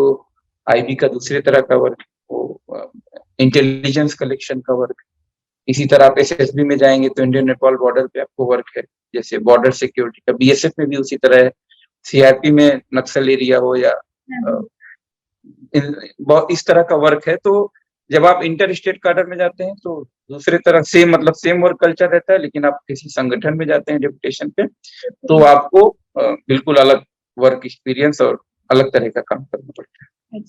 आईबी का दूसरे तरह का वर्क, वो इंटेलिजेंस कलेक्शन का वर्क। इसी तरह आप एसएसबी में जाएंगे तो इंडियन नेपाल बॉर्डर पे आपको वर्क है, जैसे बॉर्डर सिक्योरिटी का। बीएसएफ में भी उसी तरह है, सीआरपी में नक्सल एरिया हो या इस तरह का वर्क है। तो जब आप इंटर स्टेट कैडर में जाते हैं तो दूसरे तरह सेम वर्क कल्चर रहता है, लेकिन आप किसी संगठन में जाते हैं डेपुटेशन पे तो आपको बिल्कुल अलग वर्क एक्सपीरियंस और अलग तरह का काम करना पड़ता है।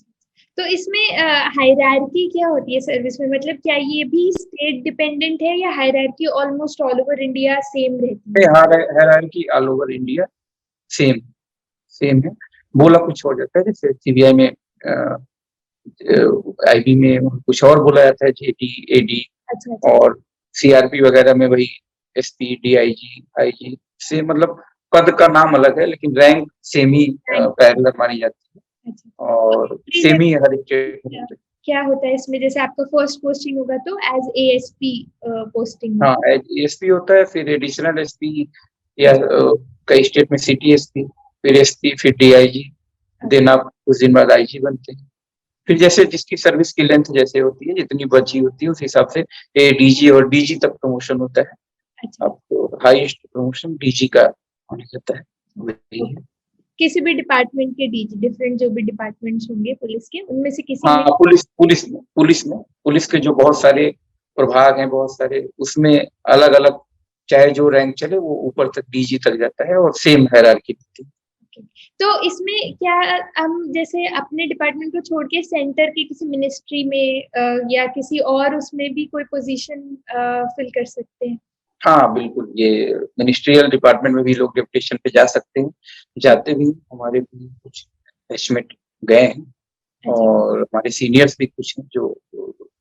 तो इसमें हायरार्की क्या होती है सर्विस में, मतलब क्या ये भी स्टेट डिपेंडेंट है या hierarchy almost all over India same रहती है? Hierarchy all over India same है, बोला कुछ हो जाता है, जैसे सीबीआई में आईबी में कुछ और बोला जाता है, जेडी, एडी। अच्छा। और सीआरपी वगैरह में वही एसपी, डीआईजी, आईजी से, मतलब पद का नाम अलग है लेकिन रैंक सेम ही पैरेलल मानी जाती है। अच्छा। और सेम ही हर एक क्या होता है इसमें, जैसे आपका फर्स्ट पोस्टिंग होगा तो एज एएसपी पोस्टिंग? हाँ, एज एएसपी होता है, फिर एडिशनल एसपी या कई स्टेट में सिटी एसपी, फिर एसपी, फिर डीआईजी, देन आप कुछ दिन बाद आईजी बनते हैं। फिर जैसे जिसकी सर्विस की लेंथ जैसे होती है, जितनी बची होती है, उस हिसाब से डीजी और डीजी तक प्रमोशन होता है। अच्छा। आपको हाईएस्ट प्रमोशन डीजी का होने जाता है। वही है। किसी भी डिपार्टमेंट के डीजी, डिफरेंट जो भी डिपार्टमेंट्स होंगे पुलिस के, उनमें से किसी में? पुलिस के जो बहुत सारे प्रभाग हैं, बहुत सारे, उसमें अलग अलग चाहे जो रैंक चले वो ऊपर तक डीजी तक जाता है और सेम हायरार्की होती है। तो इसमें क्या हम जैसे अपने डिपार्टमेंट को छोड़ के सेंटर की किसी मिनिस्ट्री में या किसी और उसमें भी कोई पोजीशन फिल कर सकते हैं? हाँ बिल्कुल, ये मिनिस्ट्रियल डिपार्टमेंट में भी लोग डेपुटेशन पे जा सकते हैं, जाते भी, हमारे भी कुछ बैचमेट गए हैं और हमारे सीनियर्स भी कुछ हैं जो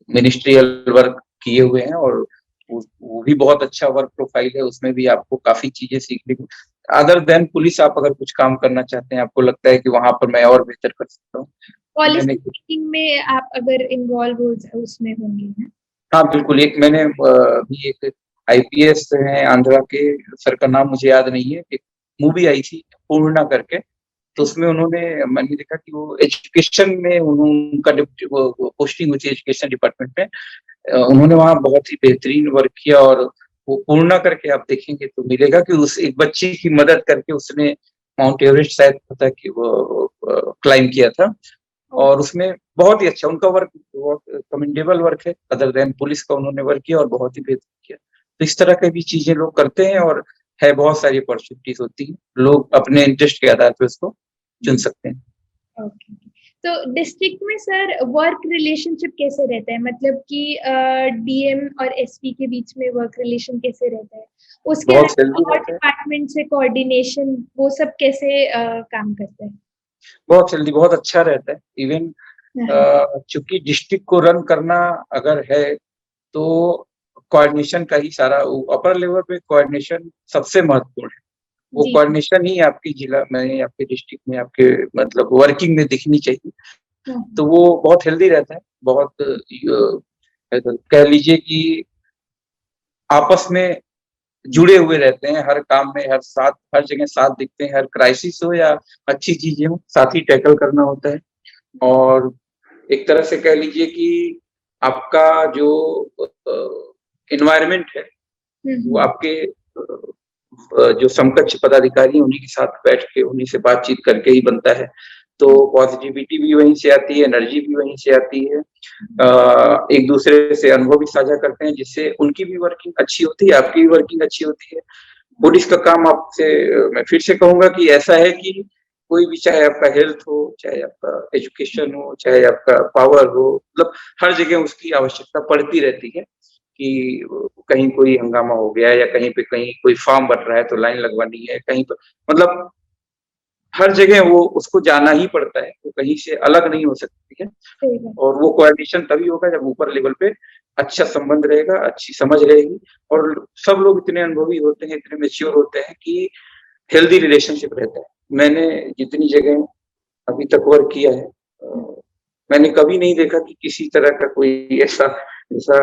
मिनिस्ट्रियल वर्क किए हुए हैं और वो भी बहुत अच्छा वर्क प्रोफाइल है, उसमें भी आपको काफी चीजें सीखने को। अदर देन पुलिस, आप अगर कुछ काम करना चाहते हैं, आपको लगता है कि वहां पर मैं और बेहतर कर सकता हूँ, पॉलिसी मेकिंग में आप अगर इन्वॉल्व हो उसमें होंगे ना? हाँ बिल्कुल। एक मैंने भी एक आईपीएस है आंध्रा के, सर का नाम मुझे याद नहीं है, एक मूवी आई थी पूर्णा करके, तो उसमें मैंने देखा कि वो एजुकेशन में उनका पोस्टिंग हुई थी एजुकेशन डिपार्टमेंट में। उन्होंने वहाँ बहुत ही बेहतरीन वर्क किया और वो पूर्णा करके आप देखेंगे तो मिलेगा कि उस एक बच्ची की मदद करके उसने माउंट एवरेस्ट शायद पता कि वो क्लाइम किया था, और उसमें बहुत ही अच्छा उनका वर्क, बहुत कमेंडेबल वर्क है। अदर देन पुलिस का उन्होंने वर्क किया और बहुत ही बेहतर किया। तो इस तरह की भी चीजें लोग करते हैं और है, बहुत सारी अपॉर्चुनिटीज होती है, लोग अपने इंटरेस्ट के आधार पर उसको चुन सकते हैं। ओके। तो डिस्ट्रिक्ट में सर वर्क रिलेशनशिप कैसे रहता है, मतलब कि डीएम और एसपी के बीच में वर्क रिलेशन कैसे रहता है, उसके अलावा डिपार्टमेंट से कोऑर्डिनेशन, वो सब कैसे काम करता है? बहुत जल्दी, बहुत अच्छा रहता है। इवन चूंकि डिस्ट्रिक्ट को रन करना अगर है तो कोऑर्डिनेशन का ही सारा, अपर लेवल पे कोऑर्डिनेशन सबसे महत्वपूर्ण है। वो कोऑर्डिनेशन ही आपकी जिला में, आपके डिस्ट्रिक्ट में, आपके मतलब वर्किंग में दिखनी चाहिए। तो वो बहुत हेल्दी रहता है, बहुत कह लीजिए कि आपस में जुड़े हुए रहते हैं, हर काम में, हर जगह साथ दिखते हैं, हर क्राइसिस हो या अच्छी चीजें हो, साथ ही टैकल करना होता है। और एक तरह से कह लीजिए कि आपका जो एनवायरनमेंट है वो आपके जो समकक्ष पदाधिकारी उन्हीं के साथ बैठ के उन्हीं से बातचीत करके ही बनता है। तो पॉजिटिविटी भी वहीं से आती है, एनर्जी भी वहीं से आती है। एक दूसरे से अनुभव भी साझा करते हैं जिससे उनकी भी वर्किंग अच्छी होती है, आपकी भी वर्किंग अच्छी होती है। पुलिस का काम आपसे मैं फिर से कहूंगा कि ऐसा है कि कोई भी, चाहे आपका हेल्थ हो, चाहे आपका एजुकेशन हो, चाहे आपका पावर हो, मतलब हर जगह उसकी आवश्यकता पड़ती रहती है कि कहीं कोई हंगामा हो गया या कहीं पे कहीं कोई फॉर्म भर रहा है तो लाइन लगवानी है, कहीं पर मतलब हर जगह वो उसको जाना ही पड़ता है, वो कहीं से अलग नहीं हो सकती है। और वो कोऑर्डिनेशन तभी होगा जब ऊपर लेवल पे अच्छा संबंध रहेगा, अच्छी समझ रहेगी और सब लोग इतने अनुभवी होते हैं, इतने मैच्योर होते हैं कि हेल्दी रिलेशनशिप रहता है। मैंने जितनी जगह अभी तक वर्क किया है, मैंने कभी नहीं देखा कि किसी तरह का कोई ऐसा ऐसा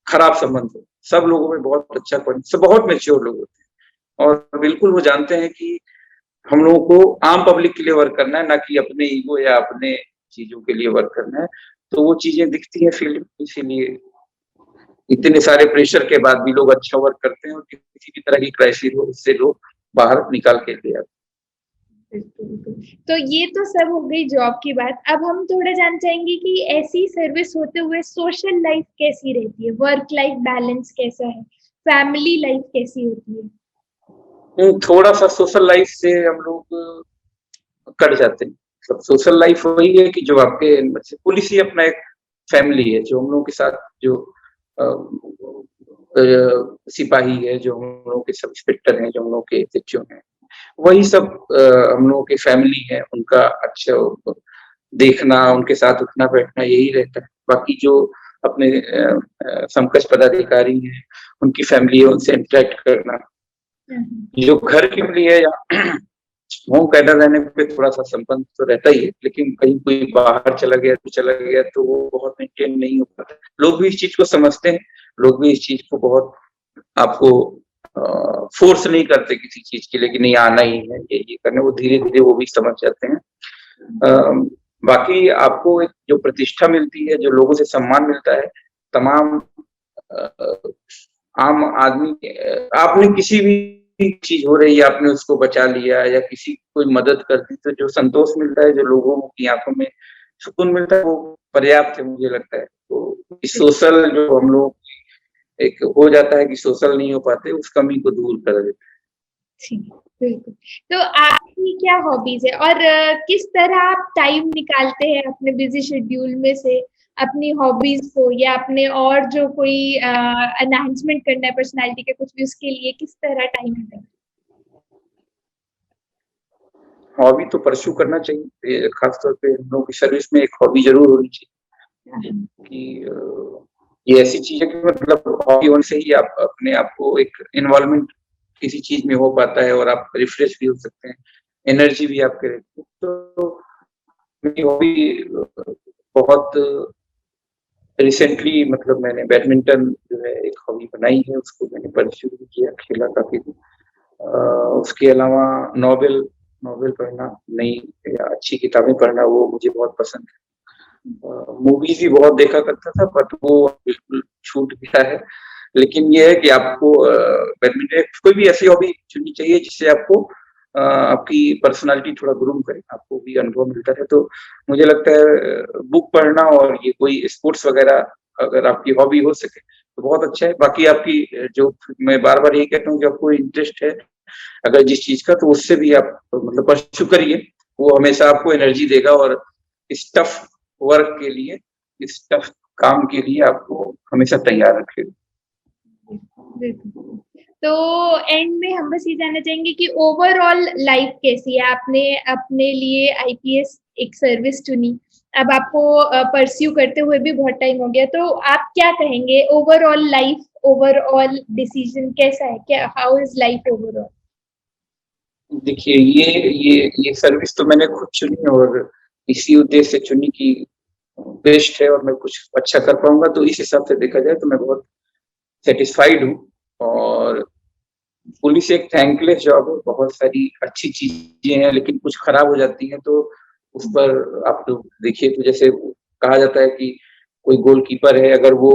खराब संबंध हो। सब लोगों में बहुत अच्छा सब बहुत मैच्योर लोग होते हैं और बिल्कुल वो जानते हैं कि हम लोगों को आम पब्लिक के लिए वर्क करना है, ना कि अपने ईगो या अपने चीजों के लिए वर्क करना है। तो वो चीजें दिखती हैं फील्ड में, इसीलिए इतने सारे प्रेशर के बाद भी लोग अच्छा वर्क करते हैं और किसी भी तरह की क्राइसिस हो उससे लोग बाहर निकाल के ले आते हैं। तो ये तो सब हो गई जॉब की बात। अब हम थोड़ा जान चाहेंगे कि ऐसी सर्विस होते हुए सोशल लाइफ कैसी रहती है, वर्क लाइफ बैलेंस कैसा है, फैमिली लाइफ कैसी होती है? थोड़ा सा सोशल लाइफ से हम लोग कट जाते हैं। सब सोशल लाइफ वही है कि जो आपके पुलिस ही अपना एक फैमिली है, जो हम लोगों के साथ जो सिपाही है, जो हम लोगों के सब इंस्पेक्टर हैं, जो हम लोगों के एसएचओ हैं, वही सब हम लोगों की फैमिली है। उनका अच्छा देखना, उनके साथ उठना बैठना यही रहता है। बाकी जो अपने समकक्ष पदाधिकारी हैं, उनकी फैमिली है, उनसे इंटरेक्ट करना, जो घर के लिए या होम कैडर रहने पे थोड़ा सा संबंध तो रहता ही है, लेकिन कहीं कोई बाहर चला गया तो वो बहुत मेंटेन नहीं हो पाता। लोग भी इस चीज को समझते हैं, लोग भी इस चीज को बहुत आपको फोर्स नहीं करते किसी चीज के लिए कि नहीं आना ही है, ये करना, वो धीरे धीरे वो भी समझ जाते हैं। बाकी आपको एक जो प्रतिष्ठा मिलती है, जो लोगों से सम्मान मिलता है, तमाम आम आदमी आपने किसी भी चीज हो रही है, आपने उसको बचा लिया या किसी कोई मदद कर दी, तो जो संतोष मिलता है, जो लोगों की आंखों में सुकून मिलता है, वो पर्याप्त है मुझे लगता है। तो सोशल जो हम लोग एक हो जाता है कि सोशल नहीं हो पाते, उस कमी को दूर कर देते हैं। बिल्कुल। तो आपकी क्या हॉबीज है और किस तरह आप टाइम निकालते हैं अपने बिजी शेड्यूल में से अपनी हॉबीज को या अपने और जो कोई एनहांसमेंट करना है पर्सनालिटी के कुछ भी, उसके लिए किस तरह टाइम है? हॉबी तो परस्यू करना चाहिए, खासतौर पे हम लोगों की सर्विस में एक हॉबी जरूर होनी चाहिए कि ये ऐसी चीज है कि मतलब हॉबी होने से ही आप अपने आप को एक इन्वॉल्वमेंट किसी चीज में हो पाता है और आप रिफ्रेश भी हो सकते हैं, एनर्जी भी आपके रहती है। तो मेरी हॉबी बहुत रिसेंटली मतलब मैंने बैडमिंटन जो है एक हॉबी बनाई है, उसको मैंने परस्यू किया, खेला काफी दिन। उसके अलावा नॉवेल नॉवेल पढ़ना, नई या अच्छी किताबें पढ़ना, वो मुझे बहुत पसंद है। मूवीज भी बहुत देखा करता था, बट वो बिल्कुल छूट गया है। लेकिन ये है कि आपको बैडमिंटन कोई भी ऐसी हॉबी चुननी चाहिए जिससे आपको आपकी पर्सनालिटी थोड़ा ग्रूम करे, आपको भी अनुभव मिलता है। तो मुझे लगता है बुक पढ़ना और ये कोई स्पोर्ट्स वगैरह अगर आपकी हॉबी हो सके तो बहुत अच्छा है। बाकी आपकी जो मैं बार-बार यही कहता हूँ कि आपको इंटरेस्ट है अगर जिस चीज का, तो उससे भी आप मतलब परस्यू करिए, वो हमेशा आपको एनर्जी देगा और इस टफ वर्क के लिए, इस टफ काम के लिए आपको हमेशा तैयार रखेगा। तो एंड में हम बस ये जानना चाहेंगे कि ओवरऑल लाइफ कैसी है? आपने अपने लिए आईपीएस एक सर्विस चुनी, अब आपको परस्यू करते हुए भी बहुत टाइम हो गया, तो आप क्या कहेंगे ओवरऑल लाइफ, ओवरऑल डिसीजन कैसा है? क्या, हाउ इज लाइफ ओवरऑल? देखिए ये सर्विस तो मैंने खुद चुनी और इसी उद्देश्य से चुनी कि बेस्ट है और मैं कुछ अच्छा कर पाऊंगा, तो इस हिसाब से देखा जाए तो मैं बहुत सेटिस्फाइड हूँ। और पुलिस एक थैंकलेस जॉब है, बहुत सारी अच्छी चीजें हैं लेकिन कुछ खराब हो जाती हैं, तो उस पर आप लोग देखिए तो जैसे कहा जाता है कि कोई गोलकीपर है, अगर वो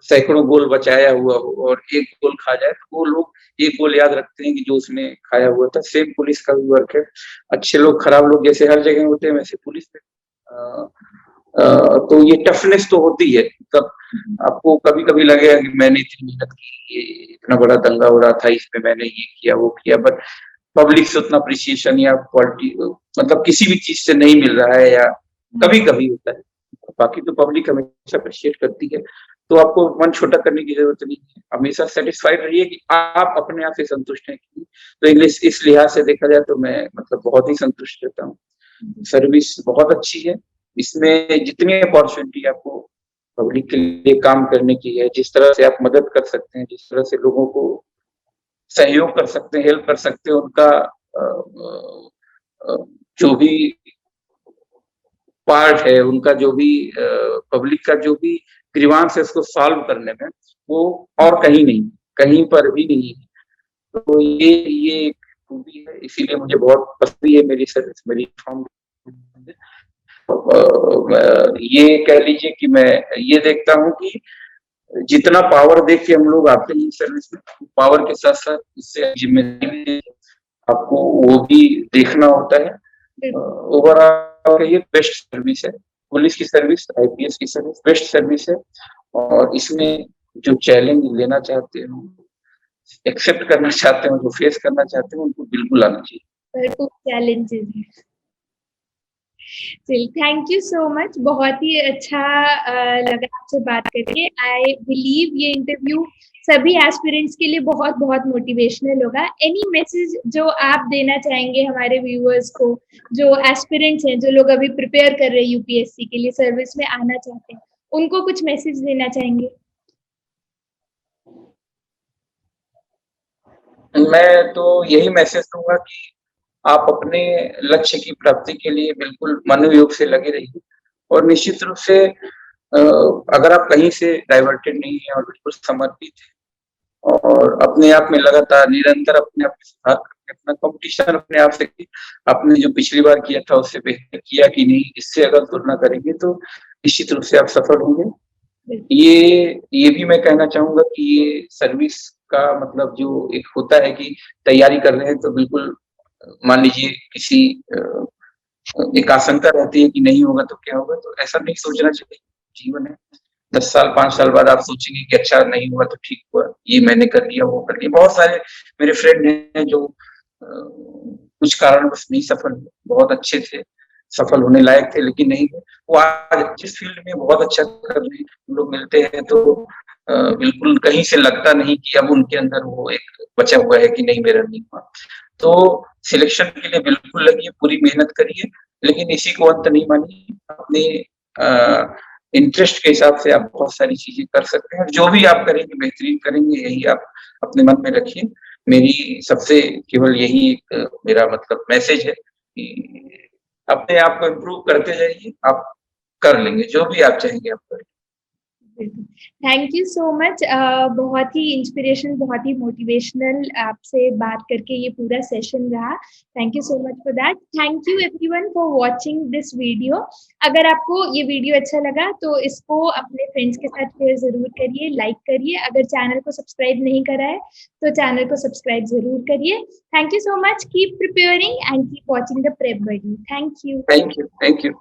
सैकड़ों गोल बचाया हुआ हो और एक गोल खा जाए तो वो लोग एक गोल याद रखते हैं कि जो उसने खाया हुआ था। सेम पुलिस का भी वर्क है। अच्छे लोग, खराब लोग जैसे हर जगह होते हैं वैसे पुलिस में तो ये टफनेस तो होती है। तब आपको कभी-कभी लगेगा कि मैंने इतनी मेहनत की, ये इतना बड़ा दंगा हो रहा था, इसमें मैंने ये किया, वो किया, बट पब्लिक से उतना अप्रिसिएशन या क्वालिटी मतलब किसी भी चीज़ से नहीं मिल रहा है या कभी-कभी होता है। बाकी तो पब्लिक हमेशा अप्रिशिएट करती है। तो आपको मन छोटा करने की ज़रूरत नहीं है। हमेशा सैटिस्फाइड रहिए कि आप अपने आप से संतुष्ट हैं। तो इंग्लिश इस लिहाज से देखा जाए तो मैं मतलब बहुत ही संतुष्ट रहता हूँ। सर्विस बहुत अच्छी है। इसमें जितनी अपॉर्चुनिटी आपको पब्लिक के लिए काम करने की है, जिस तरह से आप मदद कर सकते हैं, जिस तरह से लोगों को सहयोग कर सकते हैं, हेल्प कर सकते हैं, उनका जो भी पार्ट है, उनका जो भी पब्लिक का जो भी ग्रीवांस है उसको सॉल्व करने में, वो और कहीं नहीं, कहीं पर भी नहीं है। तो ये एक खूबी है, इसीलिए मुझे बहुत पसंद भी है मेरी सर्विस, मेरी यूनिफ़ॉर्म। ये कह लीजिए कि मैं ये देखता हूँ कि जितना पावर देख के हम लोग आते हैं सर्विस में, पावर के साथ-साथ उससे जिम्मेदारी भी आपको वो भी देखना होता है। ओवरऑल ये बेस्ट सर्विस है। पुलिस की सर्विस, आईपीएस की सर्विस बेस्ट सर्विस है और इसमें जो चैलेंज लेना चाहते हो, एक्सेप्ट करना चाहते हो, जो फेस करना चाहते हो, उनको बिल्कुल आना चाहिए। बिल्कुल चैलेंजेस हैं। चलिए, थैंक यू सो मच। बहुत ही अच्छा लगा आपसे बात करके। आई बिलीव ये इंटरव्यू सभी एस्पिरेंट्स के लिए बहुत-बहुत मोटिवेशनल होगा। एनी मैसेज जो आप देना चाहेंगे हमारे व्यूअर्स को, जो एस्पिरेंट्स हैं, जो लोग अभी प्रिपेयर कर रहे हैं यूपीएससी के लिए, सर्विस में आना चाहते हैं, उनको कुछ मैसेज देना चाहेंगे? मैं तो यही मैसेज दूँगा कि आप अपने लक्ष्य की प्राप्ति के लिए बिल्कुल मनोयोग से लगे रहिए और निश्चित रूप से अगर आप कहीं से डाइवर्टेड नहीं हैं और बिल्कुल समर्पित हैं और अपने आप में लगातार निरंतर अपने आप में सुधार करके अपना कॉम्पिटिशन अपने आप से कि आपने जो पिछली बार किया था उससे बेहतर किया कि नहीं, इससे अगर तुलना करेंगे तो निश्चित रूप से आप सफल होंगे। ये भी मैं कहना चाहूँगा कि ये सर्विस का मतलब जो एक होता है कि तैयारी कर रहे हैं तो बिल्कुल मान लीजिए किसी एक आशंका रहती है कि नहीं होगा तो क्या होगा? तो ऐसा नहीं सोचना चाहिए, जीवन है। 10 साल, 5 साल बाद आप सोचेंगे कि अच्छा नहीं हुआ तो ठीक हुआ, ये मैंने कर लिया, वो कर लिया। बहुत सारे मेरे फ्रेंड हैं जो कुछ कारणवश नहीं सफल हुए, बहुत अच्छे थे, सफल होने लायक थे लेकिन नहीं हुए। वो आज जिस फील्ड में बहुत अच्छा कर रहे हैं, हम लोग मिलते हैं तो बिल्कुल कहीं से लगता नहीं कि अब उनके अंदर वो एक बचा हुआ है कि नहीं मेरा नहीं हुआ। तो सिलेक्शन के लिए बिल्कुल लगिए, पूरी मेहनत करिए, लेकिन इसी को अंत नहीं मानिए। अपने इंटरेस्ट के हिसाब से आप बहुत सारी चीज़ें कर सकते हैं और जो भी आप करेंगे बेहतरीन करेंगे, यही आप अपने मन में रखिए। मेरी सबसे केवल यही एक मेरा मतलब मैसेज है कि अपने आप को इम्प्रूव करते जाइए, आप कर लेंगे, जो भी आप चाहेंगे आप करेंगे। Thank you so much. बहुत ही इंस्पिरेशनल, बहुत ही मोटिवेशनल आपसे बात करके ये पूरा सेशन रहा। Thank you so much for that. Thank you everyone for watching this video. अगर आपको ये वीडियो अच्छा लगा तो इसको अपने फ्रेंड्स के साथ शेयर ज़रूर करिए, लाइक करिए। अगर चैनल को सब्सक्राइब नहीं करा है तो चैनल को सब्सक्राइब ज़रूर करिए। Thank you so much. Keep preparing and keep watching the prep buddy. Thank you. Thank you, thank you.